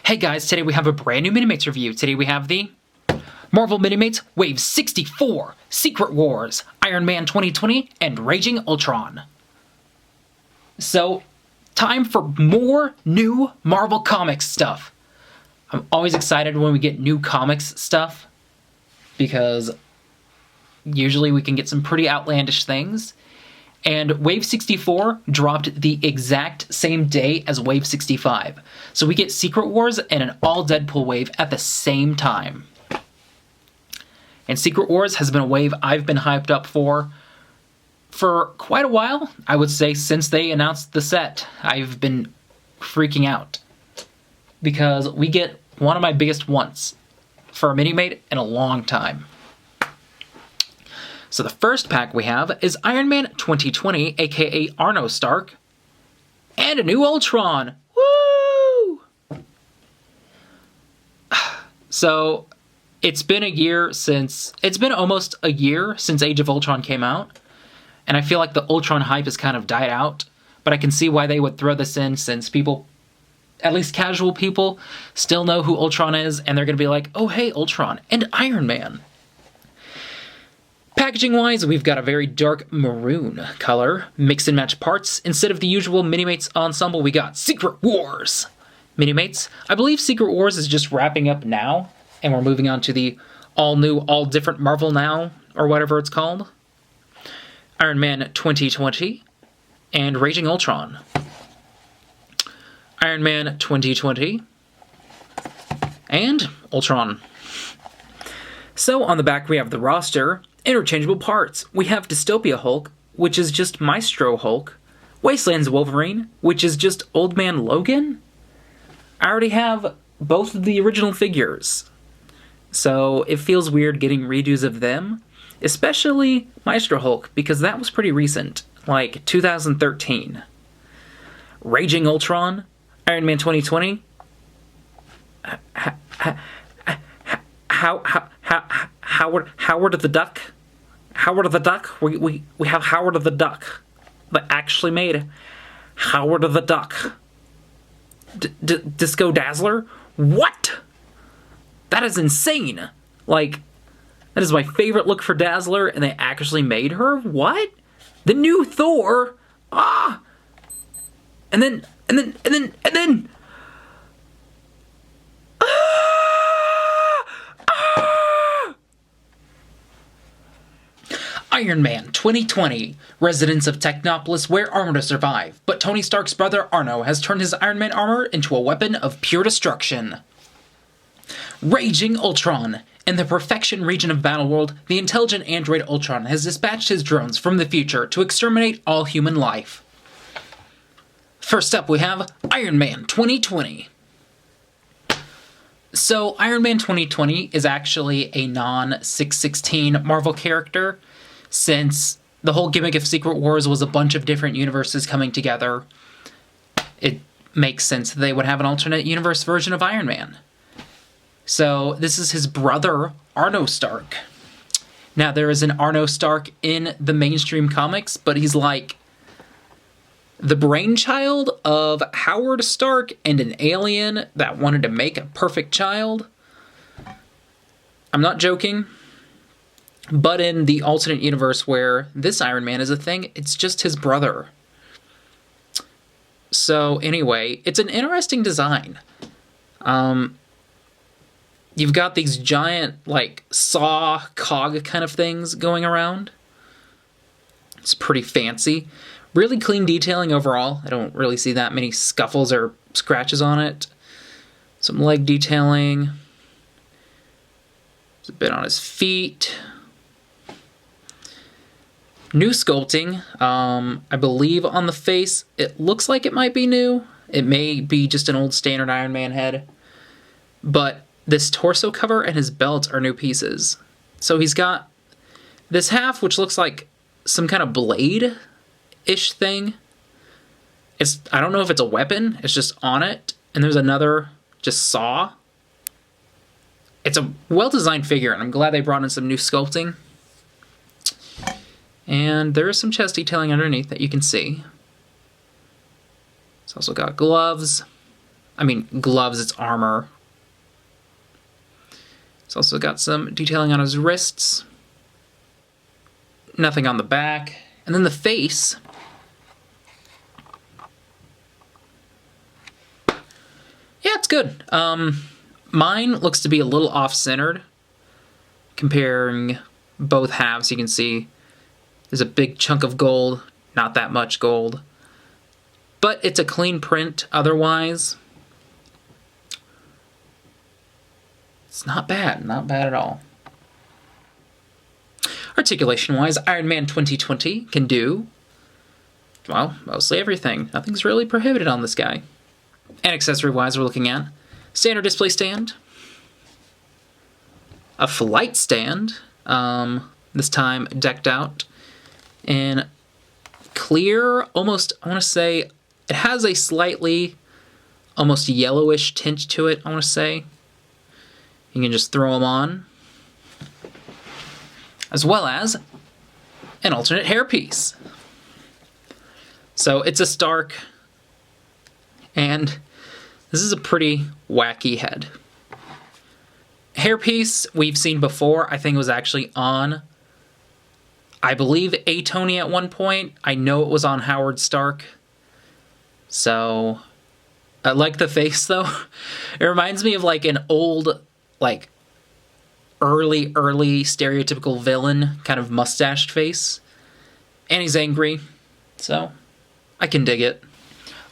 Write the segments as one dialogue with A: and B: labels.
A: Hey guys, today we have a brand new Minimates review. Today we have the Marvel Minimates Wave 64, Secret Wars, Iron Man 2020, and Raging Ultron. So, time for more new Marvel Comics stuff. I'm always excited when we get new comics stuff, because usually we can get some pretty outlandish things. And Wave 64 dropped the exact same day as Wave 65. So we get Secret Wars and an all-Deadpool wave at the same time. And Secret Wars has been a wave I've been hyped up for quite a while. I would say since they announced the set, I've been freaking out. Because we get one of my biggest wants for a Minimate in a long time. So the first pack we have is Iron Man 2020, aka Otto Stark, and a new Ultron. Woo! So it's been almost a year since Age of Ultron came out, and I feel like the Ultron hype has kind of died out, but I can see why they would throw this in, since people, at least casual people, still know who Ultron is, and they're going to be like, oh hey, Ultron, and Iron Man. Packaging-wise, we've got a very dark maroon color, mix and match parts. Instead of the usual Minimates ensemble, we got Secret Wars Minimates. I believe Secret Wars is just wrapping up now, and we're moving on to the all-new, all-different Marvel Now, or whatever it's called. Iron Man 2020, and Raging Ultron. Iron Man 2020, and Ultron. So, on the back we have the roster. Interchangeable parts. We have Dystopia Hulk, which is just Maestro Hulk. Wastelands Wolverine, which is just Old Man Logan. I already have both of the original figures, so it feels weird getting redos of them. Especially Maestro Hulk, because that was pretty recent, like 2013. Raging Ultron, Iron Man 2020. Howard the Duck. Howard the Duck. We have Howard the Duck. They actually made Howard the Duck. Disco Dazzler? What? That is insane. Like, that is my favorite look for Dazzler, and they actually made her? What? The new Thor? Ah! And then Iron Man 2020. Residents of Technopolis wear armor to survive, but Tony Stark's brother Arno has turned his Iron Man armor into a weapon of pure destruction. Raging Ultron. In the Perfection region of Battleworld, the intelligent android Ultron has dispatched his drones from the future to exterminate all human life. First up we have Iron Man 2020. So Iron Man 2020 is actually a non-616 Marvel character, since the whole gimmick of Secret Wars was a bunch of different universes coming together. It makes sense that they would have an alternate universe version of Iron Man. So this is his brother, Otto Stark. Now there is an Otto Stark in the mainstream comics, but he's like the brainchild of Howard Stark and an alien that wanted to make a perfect child. I'm not joking. But in the alternate universe where this Iron Man is a thing, it's just his brother. So anyway, it's an interesting design. You've got these giant, like, saw cog kind of things going around. It's pretty fancy. Really clean detailing overall. I don't really see that many scuffles or scratches on it. Some leg detailing. There's a bit on his feet. New sculpting. I believe on the face, it looks like it might be new. It may be just an old standard Iron Man head. But this torso cover and his belt are new pieces. So he's got this half, which looks like some kind of blade-ish thing. I don't know if it's a weapon. It's just on it. And there's another just saw. It's a well-designed figure, and I'm glad they brought in some new sculpting. And there is some chest detailing underneath that you can see. It's also got gloves. gloves, it's armor. It's also got some detailing on his wrists. Nothing on the back. And then the face. Yeah, it's good. Mine looks to be a little off-centered. Comparing both halves, you can see there's a big chunk of gold, not that much gold. But it's a clean print otherwise. It's not bad at all. Articulation-wise, Iron Man 2020 can do, well, mostly everything. Nothing's really prohibited on this guy. And accessory-wise, we're looking at standard display stand, a flight stand, this time decked out in clear, almost, I want to say, it has a slightly, almost yellowish tint to it, I want to say. You can just throw them on. As well as an alternate hairpiece. So it's a Stark, and this is a pretty wacky head. Hairpiece we've seen before. I think it was actually on, I believe, A-Tony at one point. I know it was on Howard Stark. So, I like the face, though. It reminds me of, like, an old, like, early stereotypical villain, kind of mustached face. And he's angry, so I can dig it.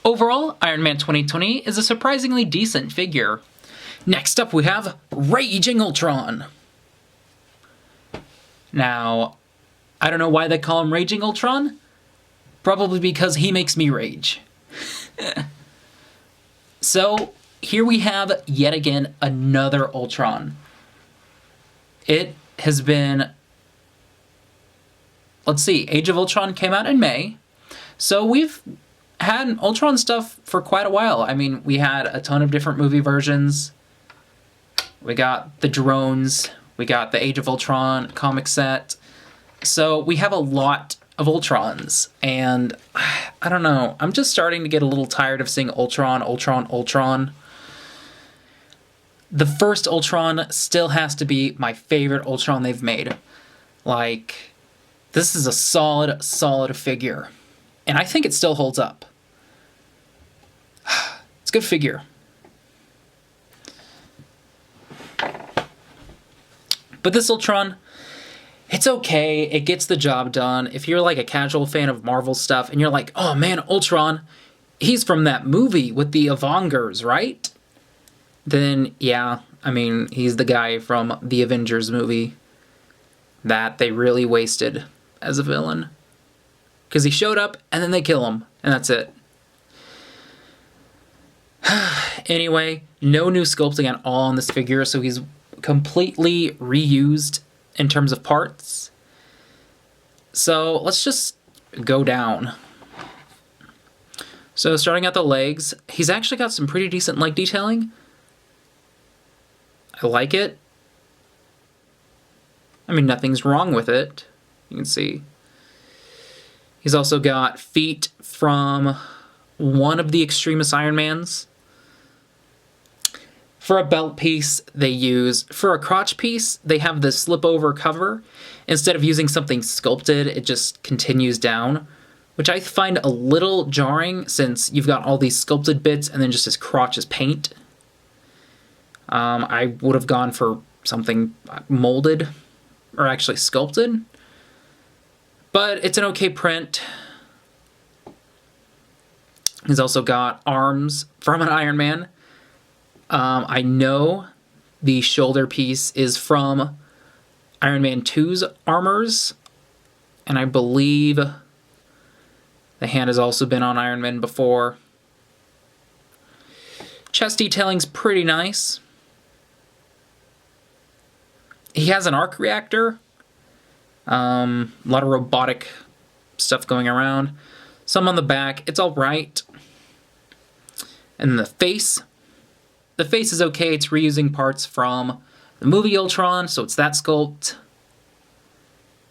A: Overall, Iron Man 2020 is a surprisingly decent figure. Next up we have Raging Ultron. Now, I don't know why they call him Raging Ultron. Probably because he makes me rage. So, here we have, yet again, another Ultron. It has been, let's see, Age of Ultron came out in May. So we've had Ultron stuff for quite a while. I mean, we had a ton of different movie versions. We got the drones. We got the Age of Ultron comic set. So we have a lot of Ultrons. And I don't know, I'm just starting to get a little tired of seeing Ultron. The first Ultron still has to be my favorite Ultron they've made. Like, this is a solid figure. And I think it still holds up. It's a good figure. But this Ultron, it's okay. It gets the job done. If you're like a casual fan of Marvel stuff and you're like, oh man, Ultron, he's from that movie with the Avengers, right? Then, yeah, I mean, he's the guy from the Avengers movie that they really wasted as a villain. Because he showed up, and then they kill him, and that's it. Anyway, no new sculpting at all on this figure, so he's completely reused in terms of parts. So, let's just go down. So, starting at the legs, he's actually got some pretty decent leg detailing. I like it. I mean, nothing's wrong with it. You can see. He's also got feet from one of the Extremis Iron Mans. For a belt piece, for a crotch piece, they have the slip-over cover. Instead of using something sculpted, it just continues down, which I find a little jarring since you've got all these sculpted bits and then just his crotch is paint. I would have gone for something molded, or actually sculpted. But it's an okay print. He's also got arms from an Iron Man. I know the shoulder piece is from Iron Man 2's armors. And I believe the hand has also been on Iron Man before. Chest detailing's pretty nice. He has an arc reactor. A lot of robotic stuff going around. Some on the back. It's all right. And then the face. The face is okay. It's reusing parts from the movie Ultron, so it's that sculpt.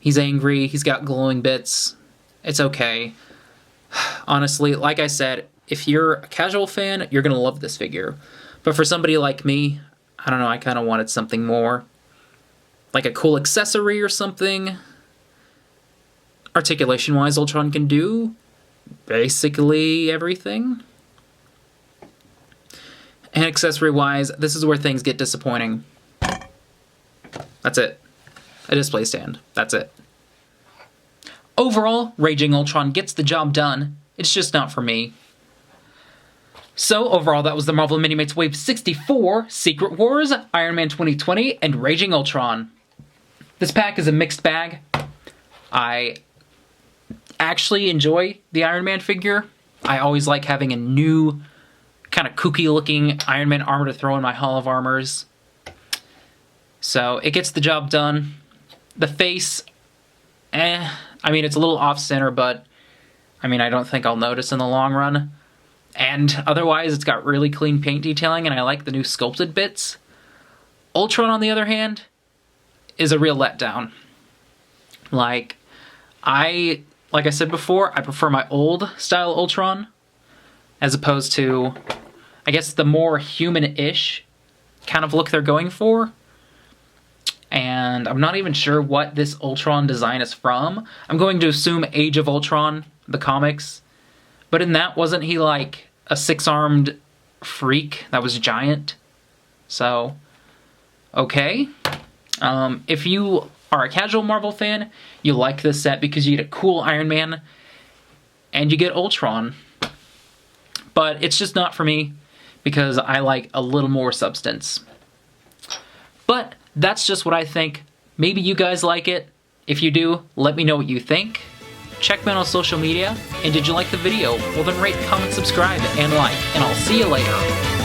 A: He's angry. He's got glowing bits. It's okay. Honestly, like I said, if you're a casual fan, you're going to love this figure. But for somebody like me, I don't know, I kind of wanted something more. Like a cool accessory or something. Articulation-wise, Ultron can do basically everything. And accessory-wise, this is where things get disappointing. That's it. A display stand. That's it. Overall, Raging Ultron gets the job done. It's just not for me. So, overall, that was the Marvel Minimates Wave 64, Secret Wars, Iron Man 2020, and Raging Ultron. This pack is a mixed bag. I actually enjoy the Iron Man figure. I always like having a new, kind of kooky-looking Iron Man armor to throw in my Hall of Armors. So, it gets the job done. The face, I mean, it's a little off-center, but, I mean, I don't think I'll notice in the long run. And otherwise, it's got really clean paint detailing, and I like the new sculpted bits. Ultron, on the other hand, is a real letdown. Like I said before, I prefer my old style Ultron, as opposed to, I guess, the more human-ish kind of look they're going for. And I'm not even sure what this Ultron design is from. I'm going to assume Age of Ultron, the comics. But in that, wasn't he like a six-armed freak that was giant? So, okay. If you are a casual Marvel fan, you like this set because you get a cool Iron Man and you get Ultron. But it's just not for me because I like a little more substance. But that's just what I think. Maybe you guys like it. If you do, let me know what you think. Check me out on social media, and did you like the video? Well then rate, comment, subscribe, and like, and I'll see you later.